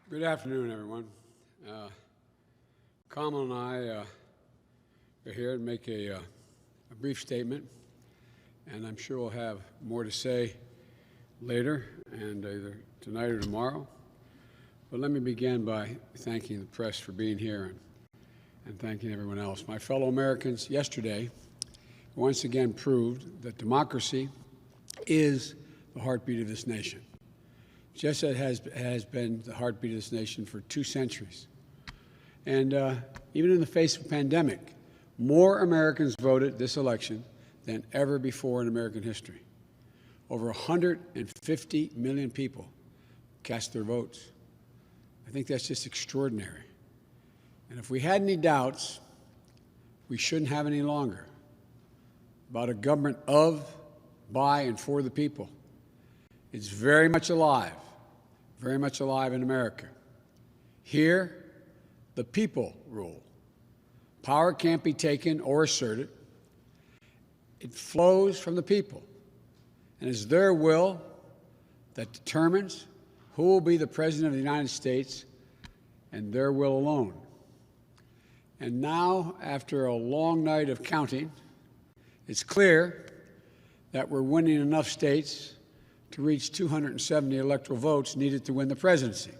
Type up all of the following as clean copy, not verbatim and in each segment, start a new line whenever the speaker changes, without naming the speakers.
Good afternoon, everyone. Kamala and I are here to make a brief statement, and I'm sure we'll have more to say later, and either tonight or tomorrow. But let me begin by thanking the press for being here and thanking everyone else. My fellow Americans, yesterday once again proved that democracy is the heartbeat of this nation, just as it has been the heartbeat of this nation for 2 centuries. And even in the face of a pandemic, more Americans voted this election than ever before in American history. Over 150 million people cast their votes. I think that's just extraordinary. And if we had any doubts, we shouldn't have any longer about a government of, by, and for the people. It's very much alive in America. Here, the people rule. Power can't be taken or asserted. It flows from the people, and it's their will that determines who will be the President of the United States, and their will alone. And now, after a long night of counting, it's clear that we're winning enough states to reach 270 electoral votes needed to win the presidency.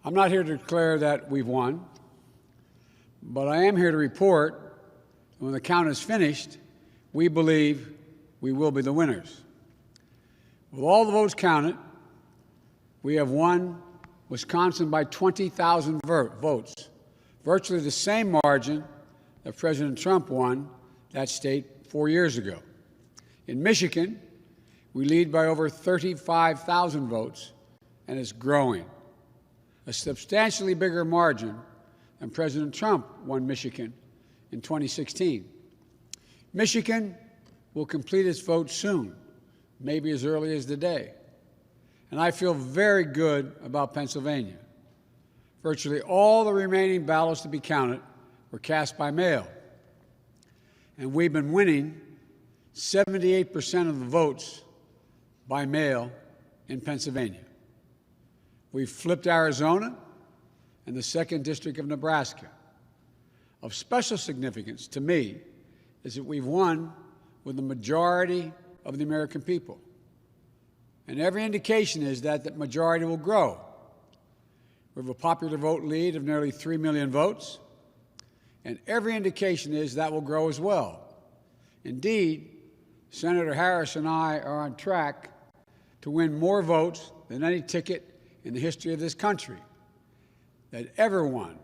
I'm not here to declare that we've won, but I am here to report that when the count is finished, we believe we will be the winners. With all the votes counted, we have won Wisconsin by 20,000 votes, virtually the same margin that President Trump won that state 4 years ago. In Michigan, we lead by over 35,000 votes, and it's growing. A substantially bigger margin than President Trump won Michigan in 2016. Michigan will complete its vote soon, maybe as early as today. And I feel very good about Pennsylvania. Virtually all the remaining ballots to be counted were cast by mail. And we've been winning 78% of the votes by mail in Pennsylvania. We've flipped Arizona and the 2nd District of Nebraska. Of special significance to me is that we've won with the majority of the American people. And every indication is that that majority will grow. We have a popular vote lead of nearly 3 million votes, and every indication is that will grow as well. Indeed, Senator Harris and I are on track to win more votes than any ticket in the history of this country that ever won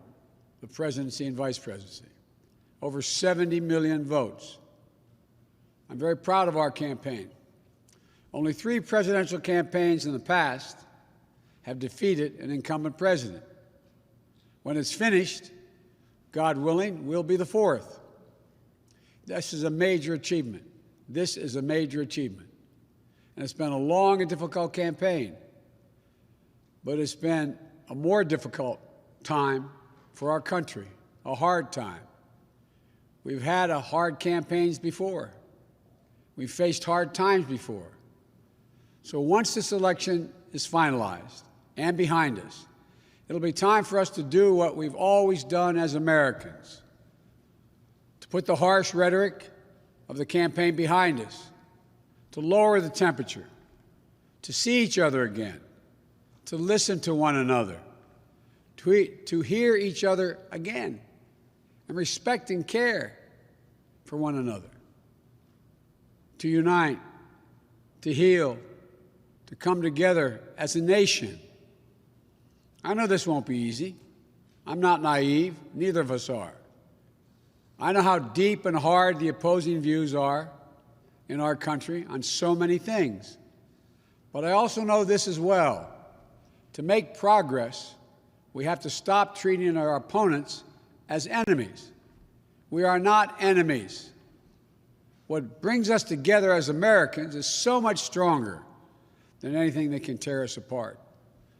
the presidency and vice presidency. Over 70 million votes. I'm very proud of our campaign. Only 3 presidential campaigns in the past have defeated an incumbent president. When it's finished, God willing, we'll be the 4th. This is a major achievement. This is a major achievement. And it's been a long and difficult campaign, but it's been a more difficult time for our country, a hard time. We've had hard campaigns before. We've faced hard times before. So once this election is finalized and behind us, it'll be time for us to do what we've always done as Americans, to put the harsh rhetoric of the campaign behind us, to lower the temperature, to see each other again, to listen to one another, to hear each other again, and respect and care for one another, to unite, to heal, to come together as a nation. I know this won't be easy. I'm not naive. Neither of us are. I know how deep and hard the opposing views are in our country on so many things. But I also know this as well. To make progress, we have to stop treating our opponents as enemies. We are not enemies. What brings us together as Americans is so much stronger than anything that can tear us apart.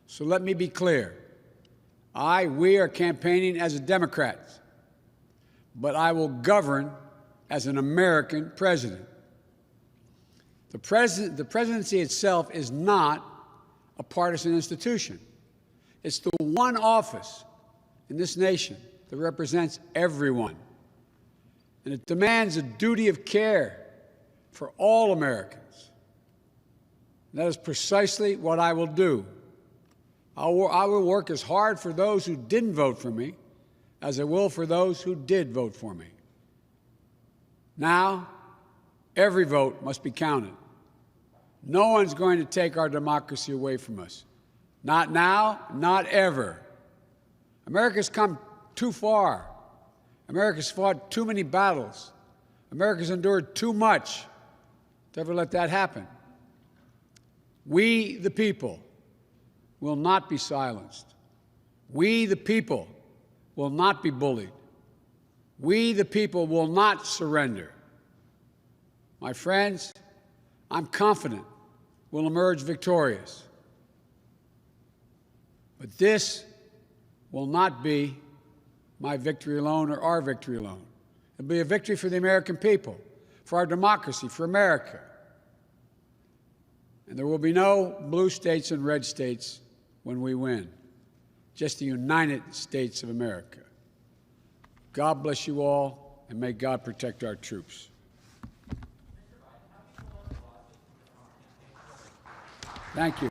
So let me be clear. We are campaigning as a Democrat, but I will govern as an American president. The presidency itself is not a partisan institution. It's the one office in this nation that represents everyone. And it demands a duty of care for all Americans. And that is precisely what I will do. I will work as hard for those who didn't vote for me as I will for those who did vote for me. Now, every vote must be counted. No one's going to take our democracy away from us. Not now, not ever. America's come too far. America's fought too many battles. America's endured too much to ever let that happen. We, the people, will not be silenced. We, the people, will not be bullied. We, the people, will not surrender. My friends, I'm confident we'll emerge victorious. But this will not be my victory alone or our victory alone. It'll be a victory for the American people, for our democracy, for America. And there will be no blue states and red states when we win, just the United States of America. God bless you all, and may God protect our troops. Thank you.